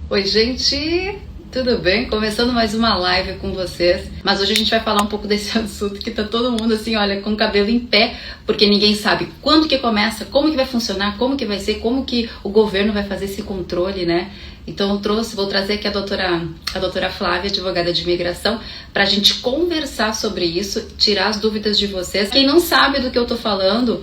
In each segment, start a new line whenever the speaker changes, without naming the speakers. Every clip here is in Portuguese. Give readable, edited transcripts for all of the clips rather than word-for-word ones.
Oi, gente, tudo bem? Começando mais uma live com vocês. Mas hoje a gente vai falar um pouco desse assunto que tá todo mundo assim, olha, com o cabelo em pé, porque ninguém sabe quando que começa, como que vai funcionar, como que vai ser, como que o governo vai fazer esse controle, né? Então vou trazer aqui a doutora Flávia, advogada de imigração, para a gente conversar sobre isso, tirar as dúvidas de vocês. Quem não sabe do que eu tô falando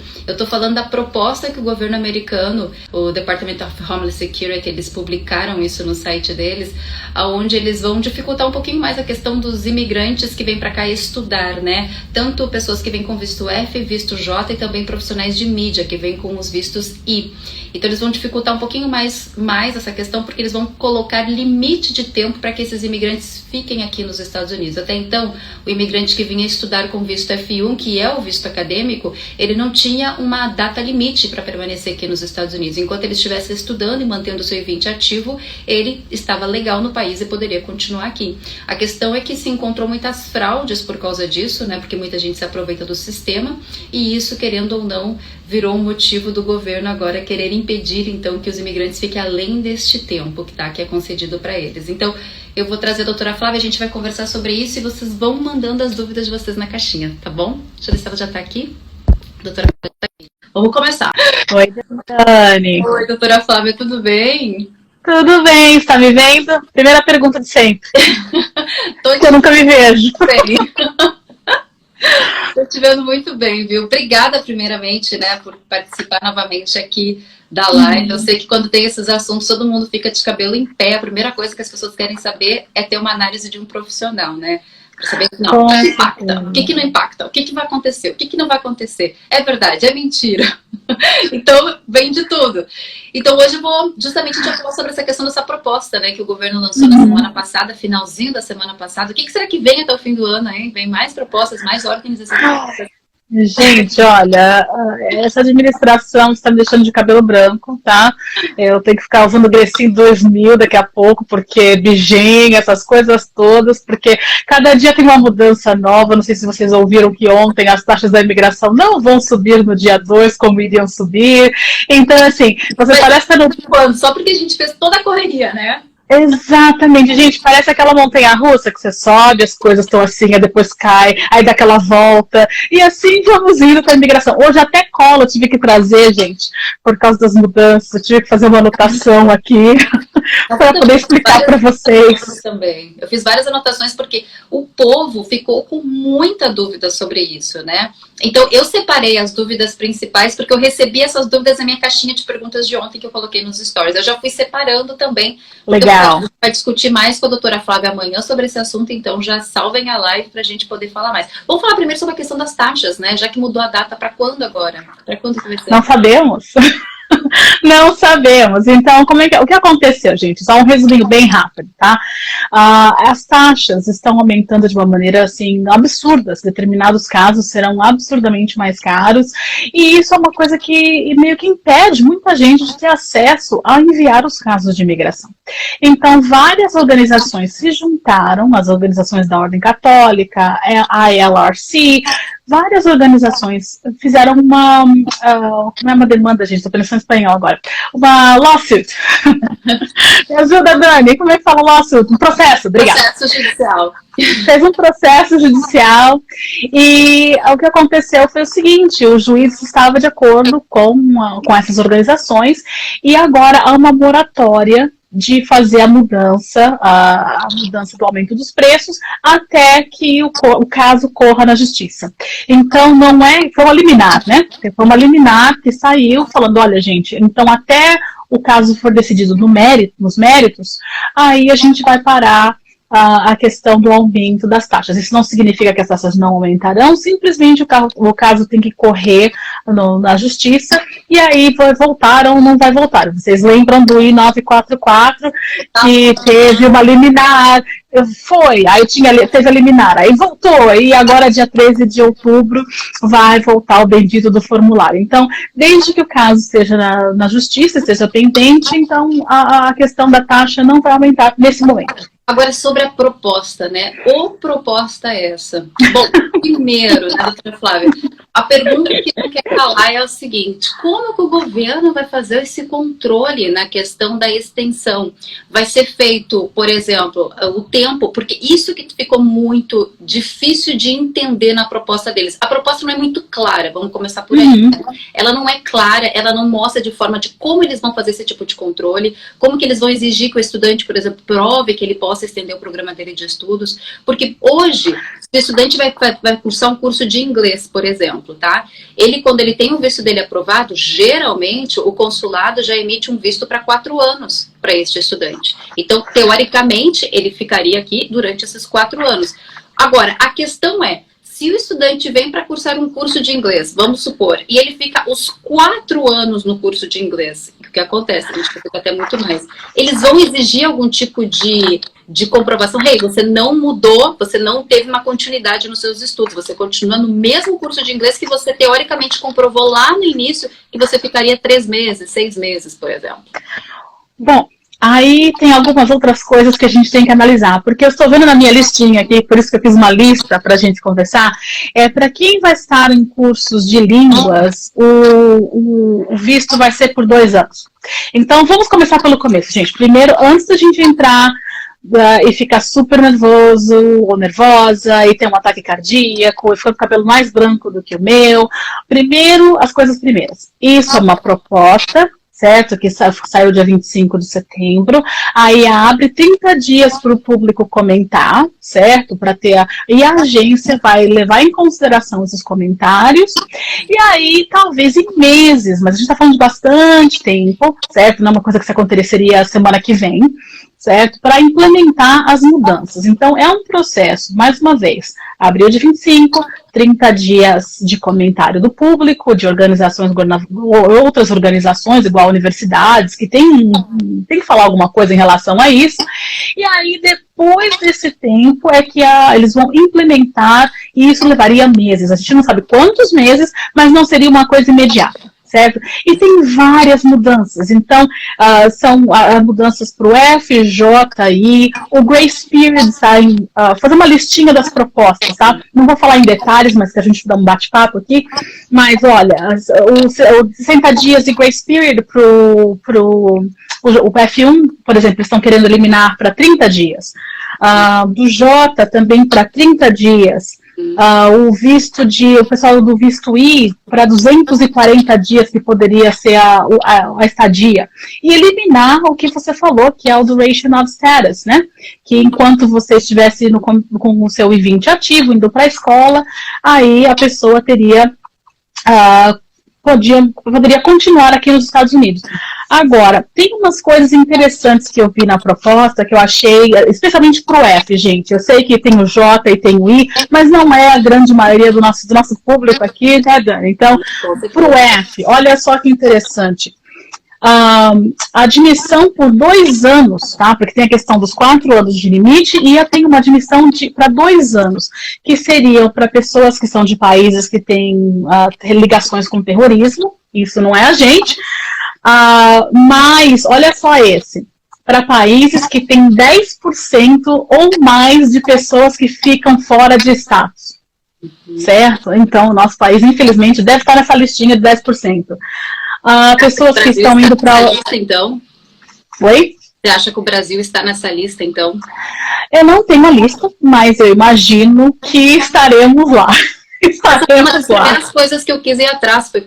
da proposta que o governo americano, o Department of Homeland Security, eles publicaram isso no site deles, onde eles vão dificultar um pouquinho mais a questão dos imigrantes que vêm para cá estudar, né? Tanto pessoas que vêm com visto F, visto J e também profissionais de mídia que vêm com os vistos I. Então eles vão dificultar um pouquinho mais essa questão, porque eles vão colocar limite de tempo para que esses imigrantes fiquem aqui nos Estados Unidos. Até então, o imigrante que vinha estudar com visto F1, que é o visto acadêmico, ele não tinha uma data limite para permanecer aqui nos Estados Unidos. Enquanto ele estivesse estudando e mantendo o seu I-20 ativo, ele estava legal no país e poderia continuar aqui. A questão é que se encontrou muitas fraudes por causa disso, né? Porque muita gente se aproveita do sistema, e isso, querendo ou não, virou um motivo do governo agora querer impedir, então, que os imigrantes fiquem além deste tempo que é concedido para eles. Então, eu vou trazer a doutora Flávia, a gente vai conversar sobre isso e vocês vão mandando as dúvidas de vocês na caixinha, tá bom? Deixa eu ver se ela já tá aqui. Doutora Flávia tá aqui. Vamos começar.
Oi, Dani.
Oi, doutora Flávia, tudo bem?
Tudo bem, está me vendo? Primeira pergunta de sempre. Eu nunca me vejo.
Bem. Estou te vendo muito bem, viu? Obrigada, primeiramente, né, por participar novamente aqui da live. Eu sei que quando tem esses assuntos, todo mundo fica de cabelo em pé. A primeira coisa que as pessoas querem saber é ter uma análise de um profissional, né? Para saber que não, o que impacta, o que não impacta, o que vai acontecer, o que não vai acontecer. É verdade, é mentira. Então, vem de tudo. Então, hoje eu vou justamente te falar sobre essa questão dessa proposta, né, que o governo lançou na semana passada, finalzinho da semana passada. O que será que vem até o fim do ano, hein? Vem mais propostas, mais organizações?
Gente, olha, essa administração está me deixando de cabelo branco, tá? Eu tenho que ficar usando Grecinho 2000 daqui a pouco, porque Bigen, essas coisas todas, porque cada dia tem uma mudança nova. Não sei se vocês ouviram que ontem as taxas da imigração não vão subir no dia 2 como iriam subir. Então, assim, você parece que no...
Só porque a gente fez toda a correria, né?
Exatamente, gente, parece aquela montanha-russa que você sobe, as coisas estão assim, aí depois cai, aí dá aquela volta, e assim vamos indo para a imigração. Hoje até cola eu tive que trazer, gente, por causa das mudanças, eu tive que fazer uma anotação aqui para poder explicar para vocês.
Também. Eu fiz várias anotações porque o povo ficou com muita dúvida sobre isso, né? Então eu separei as dúvidas principais porque eu recebi essas dúvidas na minha caixinha de perguntas de ontem que eu coloquei nos stories. Eu já fui separando também.
Legal.
A gente vai discutir mais com a doutora Flávia amanhã sobre esse assunto, então já salvem a live pra gente poder falar mais. Vamos falar primeiro sobre a questão das taxas, né? Já que mudou a data, para quando agora? Para quando que vai ser?
Não sabemos. Não sabemos. Então, o que aconteceu, gente? Só um resuminho bem rápido, tá? As taxas estão aumentando de uma maneira, assim, absurda. Determinados casos serão absurdamente mais caros. E isso é uma coisa que meio que impede muita gente de ter acesso a enviar os casos de imigração. Então, várias organizações se juntaram, as organizações da Ordem Católica, a ILRC, várias organizações fizeram não é uma demanda, gente, estou pensando em espanhol agora, uma lawsuit. Me ajuda, Dani, como é que fala lawsuit? Um processo, obrigada.
Processo judicial.
Fez um processo judicial e o que aconteceu foi o seguinte: o juiz estava de acordo com essas organizações e agora há uma moratória de fazer a mudança do aumento dos preços até que o caso corra na justiça. Então, foi uma liminar, né? Foi uma liminar que saiu falando, olha, gente, então até o caso for decidido nos méritos, aí a gente vai parar a questão do aumento das taxas. Isso não significa que as taxas não aumentarão, simplesmente o caso tem que correr na justiça, e aí vai voltar ou não vai voltar. Vocês lembram do I-944, que teve uma liminar, aí teve a liminar, aí voltou, e agora dia 13 de outubro vai voltar o bendito do formulário. Então, desde que o caso esteja na justiça, esteja pendente, então a questão da taxa não vai aumentar nesse momento.
Agora, sobre a proposta, né? Ou proposta é essa? Bom, primeiro, né, doutora Flávia, A pergunta que não quer calar é o seguinte: como que o governo vai fazer esse controle na questão da extensão? Vai ser feito, por exemplo, o tempo, porque isso que ficou muito difícil de entender na proposta deles. A proposta não é muito clara, vamos começar por aí. Ela não é clara, ela não mostra de forma de como eles vão fazer esse tipo de controle, como que eles vão exigir que o estudante, por exemplo, prove que ele possa estender o programa dele de estudos, porque hoje, se o estudante vai cursar um curso de inglês, por exemplo, tá? Ele, quando ele tem o visto dele aprovado, geralmente o consulado já emite um visto para 4 anos para este estudante. Então, teoricamente, ele ficaria aqui durante esses 4 anos. Agora, a questão é, se o estudante vem para cursar um curso de inglês, vamos supor, e ele fica os 4 anos no curso de inglês, o que acontece? A gente fica até muito mais. Eles vão exigir algum tipo de comprovação? Hey, você não mudou, você não teve uma continuidade nos seus estudos, você continua no mesmo curso de inglês que você teoricamente comprovou lá no início que você ficaria 3 meses, 6 meses, por exemplo.
Bom, aí tem algumas outras coisas que a gente tem que analisar, porque eu estou vendo na minha listinha aqui, por isso que eu fiz uma lista para a gente conversar, para quem vai estar em cursos de línguas, o visto vai ser por 2 anos. Então, vamos começar pelo começo, gente. Primeiro, antes da gente entrar e ficar super nervoso ou nervosa e ter um ataque cardíaco e ficar com o cabelo mais branco do que o meu, primeiro, as coisas primeiras. Isso é uma proposta, certo? Que saiu dia 25 de setembro. Aí abre 30 dias para o público comentar, certo? E a agência vai levar em consideração esses comentários. E aí, talvez em meses, mas a gente está falando de bastante tempo, certo? Não é uma coisa que aconteceria semana que vem, certo? Para implementar as mudanças. Então, é um processo, mais uma vez, abril de 25, 30 dias de comentário do público, de organizações, outras organizações, igual universidades, que tem que falar alguma coisa em relação a isso. E aí, depois desse tempo, é que eles vão implementar, e isso levaria meses. A gente não sabe quantos meses, mas não seria uma coisa imediata. Certo? E tem várias mudanças. Então, são mudanças para o FJI, o Grace Period, fazer uma listinha das propostas, tá? Não vou falar em detalhes, mas que a gente dá um bate-papo aqui. Mas, olha, os 60 dias de Grace Period para o F1, por exemplo, estão querendo eliminar para 30 dias. Do J também para 30 dias. O pessoal do visto I para 240 dias, que poderia ser a estadia, e eliminar o que você falou, que é o duration of status, né? Que enquanto você estivesse com o seu I-20 ativo, indo para a escola, aí a pessoa poderia continuar aqui nos Estados Unidos. Agora, tem umas coisas interessantes que eu vi na proposta, que eu achei, especialmente pro F, gente. Eu sei que tem o J e tem o I, mas não é a grande maioria do nosso público aqui, né, Dani? Então, pro F, olha só que interessante. A admissão por 2 anos, tá? Porque tem a questão dos 4 anos de limite e tem uma admissão para 2 anos, que seriam para pessoas que são de países que têm ligações com terrorismo. Isso não é a gente. Mas, olha só para países que têm 10% ou mais de pessoas que ficam fora de status. Certo? Então, o nosso país, infelizmente, deve estar nessa listinha de 10%. Pessoas que estão indo para...
lista, então?
Oi?
Você acha que o Brasil está nessa lista, então?
Eu não tenho a lista, mas eu imagino que estaremos lá.
Uma das primeiras coisas que eu quis ir atrás foi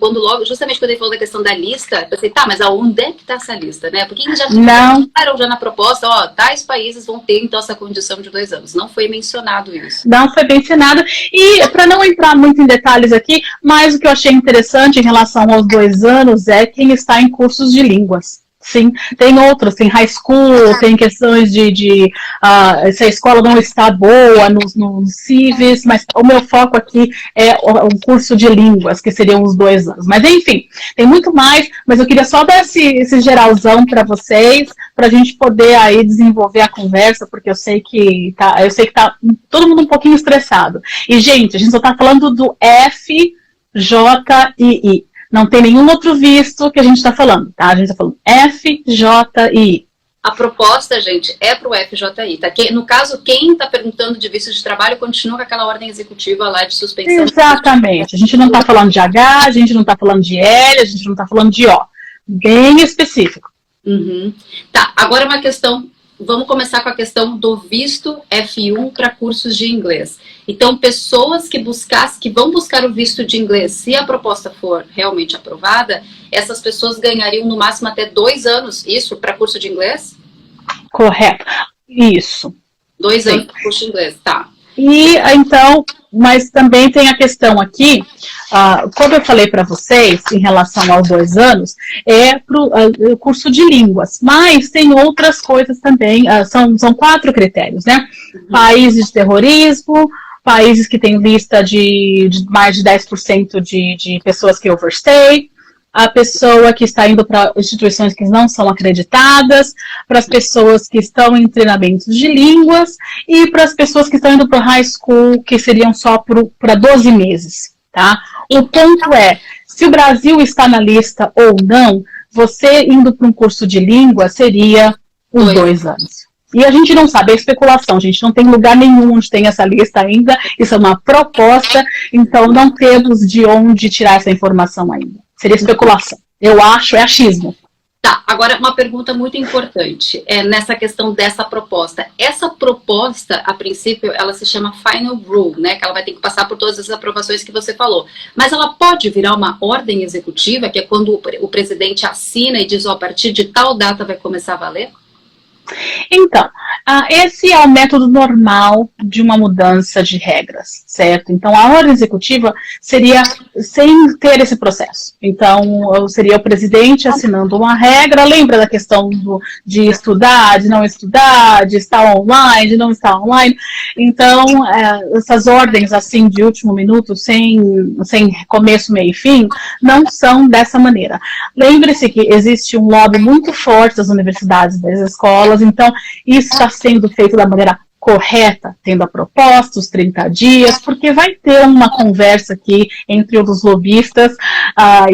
justamente quando ele falou da questão da lista, eu pensei, tá, mas aonde é que está essa lista, né? Porque eles já falaram já na proposta, tais países vão ter, então, essa condição de 2 anos. Não foi mencionado isso.
Não foi mencionado. E, para não entrar muito em detalhes aqui, mas o que eu achei interessante em relação aos 2 anos é quem está em cursos de línguas. Sim, tem outros, tem high school, tem questões se a escola não está boa nos CIVs, mas o meu foco aqui é o curso de línguas, que seriam os 2 anos. Mas enfim, tem muito mais, mas eu queria só dar esse geralzão para vocês, para a gente poder aí desenvolver a conversa, porque eu sei que tá todo mundo um pouquinho estressado. E, gente, a gente só está falando do FJI. Não tem nenhum outro visto que a gente está falando, tá? A gente está falando FJI.
A proposta, gente, é para o FJI, tá? No caso, quem está perguntando de visto de trabalho continua com aquela ordem executiva lá de suspensão.
Exatamente. A gente não está falando de H, a gente não está falando de L, a gente não está falando de O. Bem específico.
Uhum. Tá, agora uma questão, vamos começar com a questão do visto F1 para cursos de inglês. Então, pessoas que vão buscar o visto de inglês, se a proposta for realmente aprovada, essas pessoas ganhariam no máximo até 2 anos, isso, para curso de inglês?
Correto, isso.
2 anos para curso de inglês, tá.
E então, mas também tem a questão aqui, como eu falei para vocês, em relação aos 2 anos, é para o curso de línguas, mas tem outras coisas também, são 4 critérios, né? Uhum. Países de terrorismo, países que têm lista de mais de 10% de pessoas que overstay, a pessoa que está indo para instituições que não são acreditadas, para as pessoas que estão em treinamentos de línguas e para as pessoas que estão indo para o high school, que seriam só para 12 meses, tá? O ponto é, se o Brasil está na lista ou não, você indo para um curso de língua seria os 2 anos. E a gente não sabe, é especulação, a gente não tem lugar nenhum onde tem essa lista ainda, isso é uma proposta, então não temos de onde tirar essa informação ainda. Seria especulação. Eu acho, é achismo.
Tá, agora uma pergunta muito importante nessa questão dessa proposta. Essa proposta, a princípio, ela se chama Final Rule, né? Que ela vai ter que passar por todas as aprovações que você falou. Mas ela pode virar uma ordem executiva, que é quando o presidente assina e diz, a partir de tal data vai começar a valer?
Então, esse é o método normal de uma mudança de regras, certo? Então, a ordem executiva seria sem ter esse processo. Então, seria o presidente assinando uma regra, lembra da questão de estudar, de não estudar, de estar online, de não estar online? Então, essas ordens, assim, de último minuto, sem começo, meio e fim, não são dessa maneira. Lembre-se que existe um lobby muito forte das universidades, das escolas, então isso está sendo feito da maneira correta, tendo a proposta, os 30 dias, porque vai ter uma conversa aqui entre os lobistas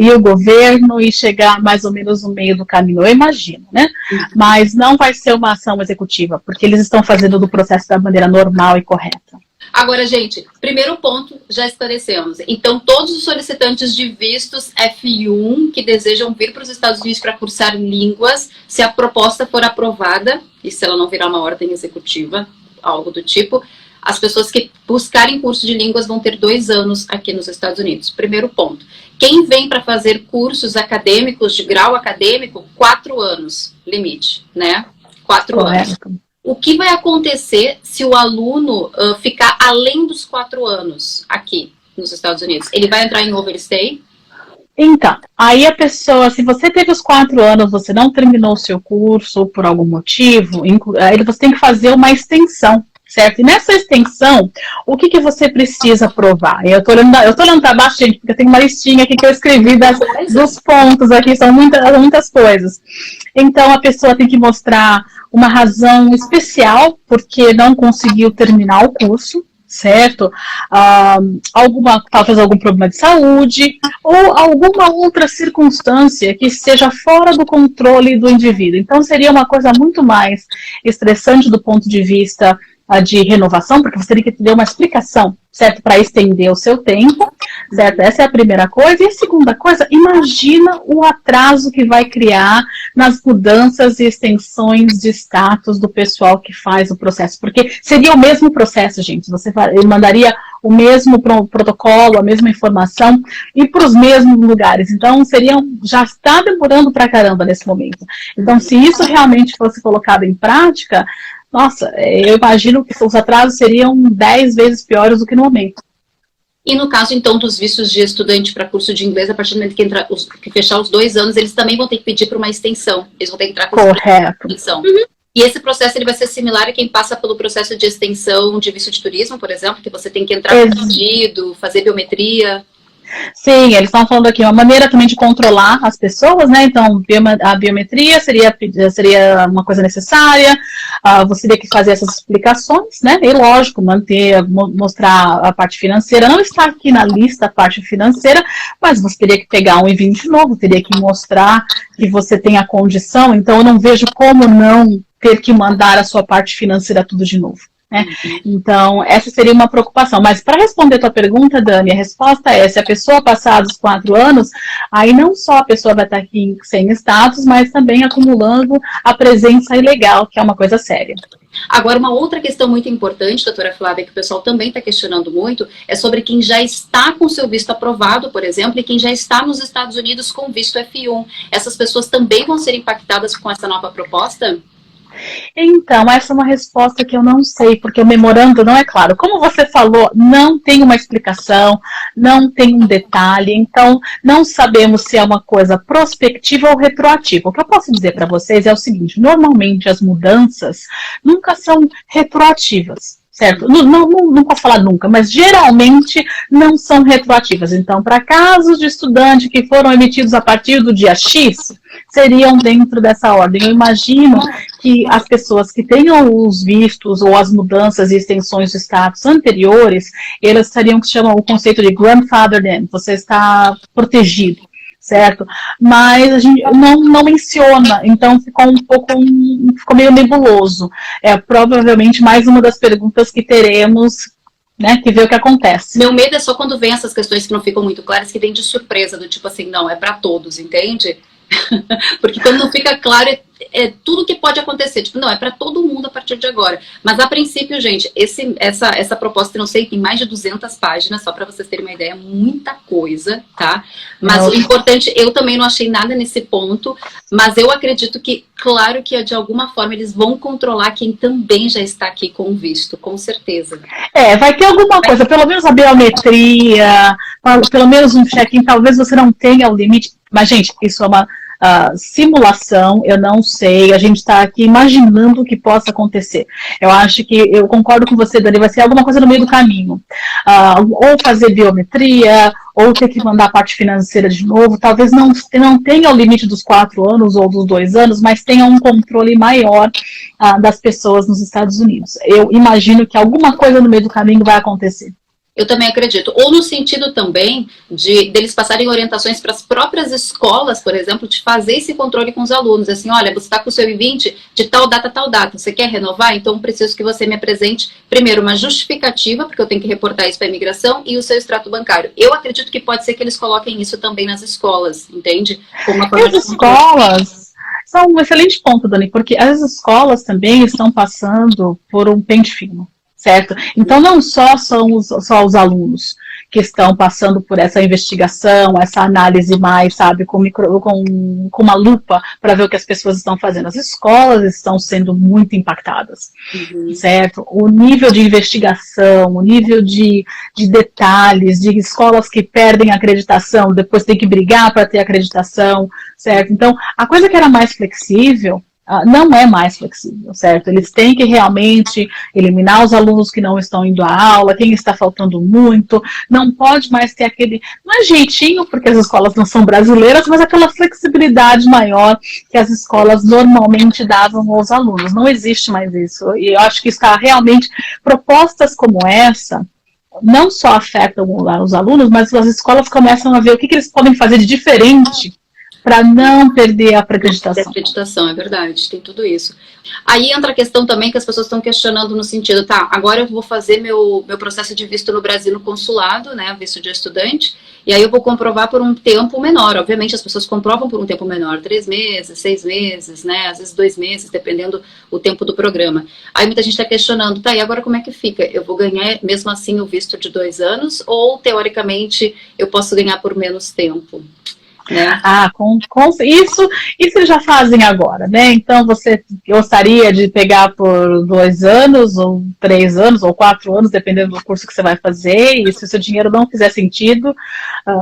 e o governo e chegar mais ou menos no meio do caminho, eu imagino, né? Mas não vai ser uma ação executiva, porque eles estão fazendo do processo da maneira normal e correta.
Agora, gente, primeiro ponto, já esclarecemos. Então, todos os solicitantes de vistos F1 que desejam vir para os Estados Unidos para cursar línguas, se a proposta for aprovada, e se ela não virar uma ordem executiva, algo do tipo, as pessoas que buscarem curso de línguas vão ter 2 anos aqui nos Estados Unidos. Primeiro ponto. Quem vem para fazer cursos acadêmicos, de grau acadêmico, 4 anos, limite, né? 4 anos. O que vai acontecer se o aluno ficar além dos 4 anos aqui nos Estados Unidos? Ele vai entrar em overstay?
Então, aí a pessoa, se você teve os 4 anos, você não terminou o seu curso por algum motivo, aí você tem que fazer uma extensão, certo? E nessa extensão, o que você precisa provar? Eu tô olhando para baixo, gente, porque tem uma listinha aqui que eu escrevi dos pontos aqui, são muitas coisas. Então, a pessoa tem que mostrar uma razão especial porque não conseguiu terminar o curso, certo? Talvez algum problema de saúde ou alguma outra circunstância que esteja fora do controle do indivíduo. Então, seria uma coisa muito mais estressante do ponto de vista de renovação, porque você teria que ter uma explicação, certo? Para estender o seu tempo, certo? Essa é a primeira coisa. E a segunda coisa, imagina o atraso que vai criar nas mudanças e extensões de status do pessoal que faz o processo. Porque seria o mesmo processo, gente. Você mandaria o mesmo protocolo, a mesma informação e para os mesmos lugares. Então, já está demorando pra caramba nesse momento. Então, se isso realmente fosse colocado em prática, nossa, eu imagino que os atrasos seriam 10 vezes piores do que no momento.
E no caso, então, dos vistos de estudante para curso de inglês, a partir do momento que fechar os 2 anos, eles também vão ter que pedir para uma extensão. Eles vão ter que entrar com
correto.
Extensão. Uhum. E esse processo ele vai ser similar a quem passa pelo processo de extensão de visto de turismo, por exemplo, que você tem que entrar com pedido, fazer biometria.
Sim, eles estão falando aqui uma maneira também de controlar as pessoas, né? Então, a biometria seria uma coisa necessária, você teria que fazer essas explicações, né? E lógico, mostrar a parte financeira. Não está aqui na lista a parte financeira, mas você teria que pegar um I-20 novo, teria que mostrar que você tem a condição. Então, eu não vejo como não ter que mandar a sua parte financeira tudo de novo. Né? Então, essa seria uma preocupação. Mas para responder a tua pergunta, Dani, a resposta é, se a pessoa passar dos 4 anos, aí não só a pessoa vai estar aqui sem status, mas também acumulando a presença ilegal, que é uma coisa séria.
Agora, uma outra questão muito importante, doutora Flávia, que o pessoal também está questionando muito, é sobre quem já está com seu visto aprovado, por exemplo, e quem já está nos Estados Unidos com visto F1. Essas pessoas também vão ser impactadas com essa nova proposta?
Então, essa é uma resposta que eu não sei, porque o memorando não é claro. Como você falou, não tem uma explicação, não tem um detalhe, então não sabemos se é uma coisa prospectiva ou retroativa. O que eu posso dizer para vocês é o seguinte, normalmente as mudanças nunca são retroativas. Certo? Não posso falar nunca, mas geralmente não são retroativas. Então, para casos de estudante que foram emitidos a partir do dia X, seriam dentro dessa ordem. Eu imagino que as pessoas que tenham os vistos ou as mudanças e extensões de status anteriores, elas teriam que chamar o conceito de grandfathered in, você está protegido. Certo? Mas a gente não menciona, então ficou meio nebuloso. É provavelmente mais uma das perguntas que teremos, né, que ver o que acontece.
Meu medo é só quando vem essas questões que não ficam muito claras, que vem de surpresa, do tipo assim, não, é para todos, entende? Porque quando não fica claro, é tudo que pode acontecer. Tipo, não, é para todo mundo a partir de agora. Mas a princípio, gente, essa proposta, não sei, tem mais de 200 páginas, só para vocês terem uma ideia, muita coisa, tá? Mas o importante, eu também não achei nada nesse ponto, mas eu acredito que, claro que de alguma forma eles vão controlar quem também já está aqui com visto, com certeza.
Vai ter alguma coisa, pelo menos a biometria, pelo menos um check-in, talvez você não tenha o limite, mas, gente, isso é uma simulação, eu não sei, a gente está aqui imaginando o que possa acontecer. Eu acho que, eu concordo com você, Dani, vai ser alguma coisa no meio do caminho. Ou fazer biometria, ou ter que mandar a parte financeira de novo, talvez não tenha o limite dos 4 anos ou dos 2 anos, mas tenha um controle maior das pessoas nos Estados Unidos. Eu imagino que alguma coisa no meio do caminho vai acontecer.
Eu também acredito. Ou no sentido também deles passarem orientações para as próprias escolas, por exemplo, de fazer esse controle com os alunos. Assim, olha, você está com o seu I-20 de tal data a tal data. Você quer renovar? Então preciso que você me apresente, primeiro, uma justificativa, porque eu tenho que reportar isso para a imigração, e o seu extrato bancário. Eu acredito que pode ser que eles coloquem isso também nas escolas, entende? Como uma forma
as escolas são um excelente ponto, Dani, porque as escolas também estão passando por um pente fino. Certo? Então, não só são só os alunos que estão passando por essa investigação, essa análise mais, sabe, com uma lupa para ver o que as pessoas estão fazendo. As escolas estão sendo muito impactadas, certo? O nível de investigação, o nível de detalhes, de escolas que perdem a acreditação, depois tem que brigar para ter acreditação, certo? Então, a coisa que era mais flexível, não é mais flexível, certo? Eles têm que realmente eliminar os alunos que não estão indo à aula, quem está faltando muito, não pode mais ter aquele, não é jeitinho, porque as escolas não são brasileiras, mas aquela flexibilidade maior que as escolas normalmente davam aos alunos. Não existe mais isso, e eu acho que está realmente, propostas como essa, não só afetam os alunos, mas as escolas começam a ver o que eles podem fazer de diferente para não perder a acreditação.
Acreditação, é verdade, tem tudo isso. Aí entra a questão também que as pessoas estão questionando no sentido, tá, agora eu vou fazer meu processo de visto no Brasil no consulado, né, visto de estudante, e aí eu vou comprovar por um tempo menor. Obviamente as pessoas comprovam por um tempo menor, 3 meses, 6 meses, né, às vezes 2 meses, dependendo o tempo do programa. Aí muita gente está questionando, tá, e agora como é que fica? Eu vou ganhar mesmo assim o visto de 2 anos ou, teoricamente, eu posso ganhar por menos tempo? Né?
Isso eles já fazem agora, né? Então você gostaria de pegar por 2 anos, ou 3 anos, ou 4 anos, dependendo do curso que você vai fazer, e se o seu dinheiro não fizer sentido,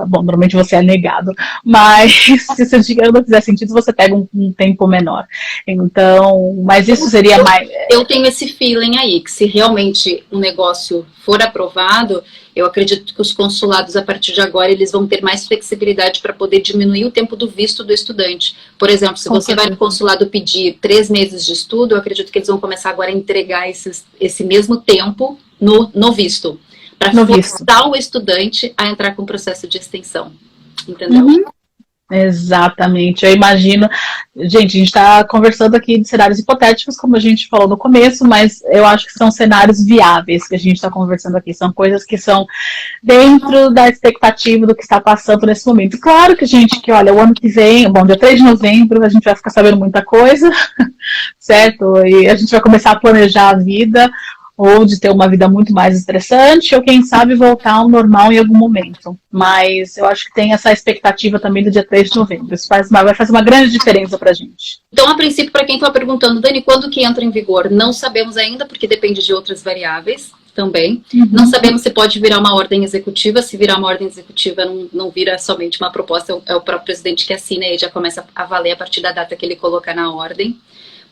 bom, normalmente você é negado, mas se o seu dinheiro não fizer sentido, você pega um tempo menor. Então, mas isso seria mais,
eu tenho esse feeling aí, que se realmente um negócio for aprovado, eu acredito que os consulados, a partir de agora, eles vão ter mais flexibilidade para poder diminuir o tempo do visto do estudante. Por exemplo, se você vai no consulado pedir 3 meses de estudo, eu acredito que eles vão começar agora a entregar esse mesmo tempo no visto, para forçar o estudante a entrar com o processo de extensão. Entendeu?
Uhum. Exatamente, eu imagino. Gente, a gente está conversando aqui de cenários hipotéticos, como a gente falou no começo, mas eu acho que são cenários viáveis que a gente está conversando aqui. São coisas que são dentro da expectativa do que está passando nesse momento. Claro que, gente, que olha, o ano que vem, bom, dia 3 de novembro, a gente vai ficar sabendo muita coisa, certo? E a gente vai começar a planejar a vida, ou de ter uma vida muito mais estressante, ou quem sabe voltar ao normal em algum momento. Mas eu acho que tem essa expectativa também do dia 3 de novembro. Isso vai fazer uma grande diferença pra gente.
Então, a princípio, para quem está perguntando, Dani, quando que entra em vigor? Não sabemos ainda, porque depende de outras variáveis também. Não sabemos se pode virar uma ordem executiva. Se virar uma ordem executiva, não vira somente uma proposta, é o próprio presidente que assina e já começa a valer a partir da data que ele colocar na ordem.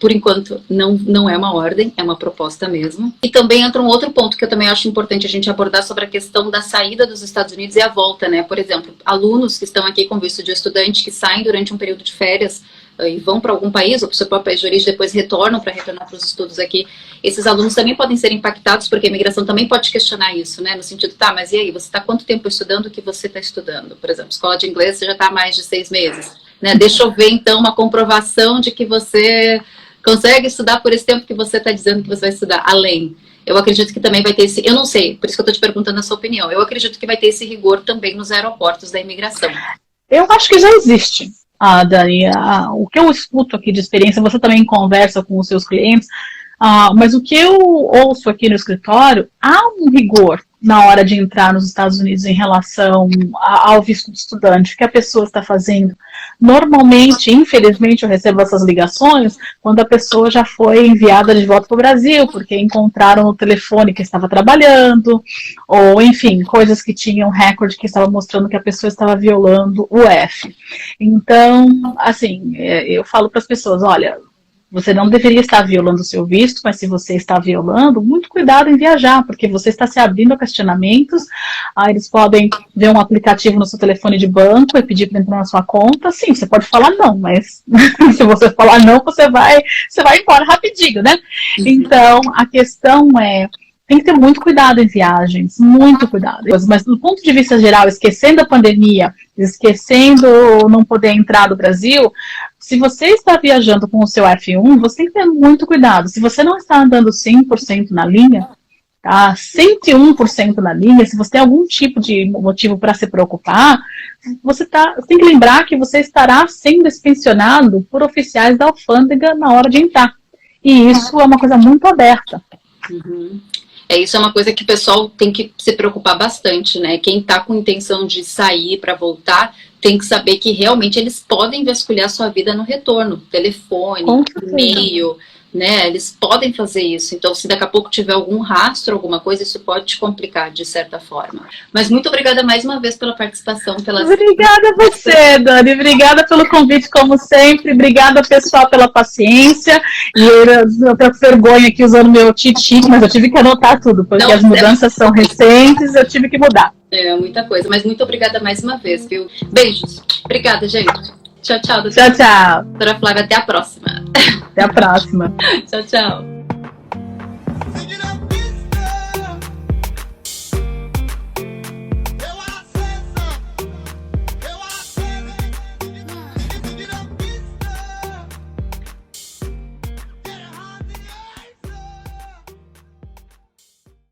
Por enquanto, não é uma ordem, é uma proposta mesmo. E também entra um outro ponto que eu também acho importante a gente abordar sobre a questão da saída dos Estados Unidos e a volta, né? Por exemplo, alunos que estão aqui com visto de estudante, que saem durante um período de férias e vão para algum país, ou para o seu próprio país de origem, depois retornar para os estudos aqui. Esses alunos também podem ser impactados, porque a imigração também pode questionar isso, né? No sentido, tá, mas e aí, você está quanto tempo estudando o que você está estudando? Por exemplo, escola de inglês, você já está há mais de 6 meses, né? Deixa eu ver, então, uma comprovação de que você consegue estudar por esse tempo que você está dizendo que você vai estudar, além. Eu acredito que também vai ter esse... Eu não sei, por isso que eu estou te perguntando a sua opinião. Eu acredito que vai ter esse rigor também nos aeroportos da imigração.
Eu acho que já existe, Dani. O que eu escuto aqui de experiência, você também conversa com os seus clientes, mas o que eu ouço aqui no escritório, há um rigor na hora de entrar nos Estados Unidos em relação ao visto de estudante que a pessoa está fazendo. Normalmente, infelizmente, eu recebo essas ligações quando a pessoa já foi enviada de volta para o Brasil, porque encontraram no telefone que estava trabalhando, ou, enfim, coisas que tinham recorde que estava mostrando que a pessoa estava violando o F. Então, assim, eu falo para as pessoas, olha, você não deveria estar violando o seu visto, mas se você está violando, muito cuidado em viajar, porque você está se abrindo a questionamentos. Eles podem ver um aplicativo no seu telefone de banco e pedir para entrar na sua conta. Sim, você pode falar não, mas se você falar não, você vai embora rapidinho, né? Então, a questão é, tem que ter muito cuidado em viagens, muito cuidado. Mas do ponto de vista geral, esquecendo a pandemia, esquecendo não poder entrar do Brasil, se você está viajando com o seu F1, você tem que ter muito cuidado. Se você não está andando 100% na linha, tá? 101% na linha, se você tem algum tipo de motivo para se preocupar, você tem que lembrar que você estará sendo inspecionado por oficiais da alfândega na hora de entrar. E isso é uma coisa muito aberta.
Isso é uma coisa que o pessoal tem que se preocupar bastante, né? Quem está com intenção de sair para voltar tem que saber que realmente eles podem vasculhar sua vida no retorno, telefone, e-mail, né? Eles podem fazer isso. Então, se daqui a pouco tiver algum rastro, alguma coisa, isso pode te complicar de certa forma. Mas muito obrigada mais uma vez pela participação.
Obrigada a você, Dani. Obrigada pelo convite, como sempre. Obrigada, pessoal, pela paciência. E eu tenho vergonha aqui usando meu cheat, mas eu tive que anotar tudo, porque as mudanças são recentes, eu tive que mudar.
Muita coisa. Mas muito obrigada mais uma vez, viu? Beijos. Obrigada, gente. Tchau, tchau.
Tchau, tchau.
Doutora Flávia, até a próxima.
Até a próxima.
Tchau, tchau.